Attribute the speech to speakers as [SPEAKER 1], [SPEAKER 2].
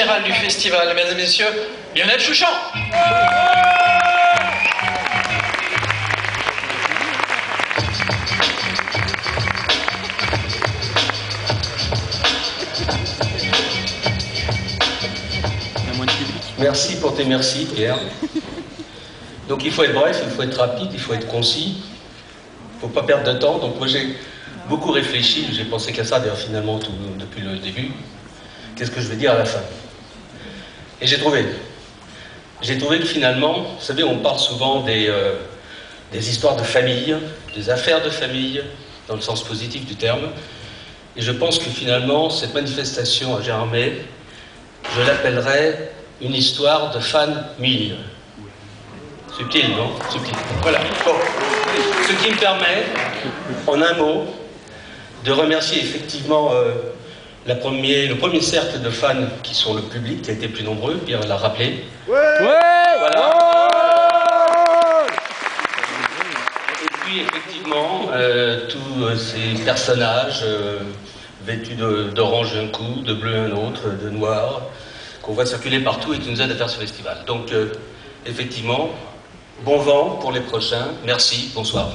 [SPEAKER 1] Général du festival, mesdames et messieurs, Lionel Chouchan.
[SPEAKER 2] Merci pour tes merci, Pierre. Donc il faut être bref, il faut être rapide, il faut être concis. Il ne faut pas perdre de temps. Donc moi j'ai beaucoup réfléchi, j'ai pensé qu'à ça d'ailleurs finalement depuis le début. Qu'est-ce que je vais dire à la fin? Et j'ai trouvé que finalement, vous savez, on parle souvent des histoires de famille, des affaires de famille, dans le sens positif du terme. Et je pense que finalement, cette manifestation à Gérardmer, je l'appellerais une histoire de famille. Subtil, non? Subtil. Voilà. Bon. Ce qui me permet, en un mot, de remercier effectivement le premier cercle de fans qui sont le public, qui a été plus nombreux, Pierre l'a rappelé.
[SPEAKER 3] Ouais.
[SPEAKER 2] Voilà. Et puis effectivement, tous ces personnages vêtus d'orange un coup, de bleu un autre, de noir, qu'on voit circuler partout et qui nous aident à faire ce festival. Donc effectivement, bon vent pour les prochains. Merci, bonsoir.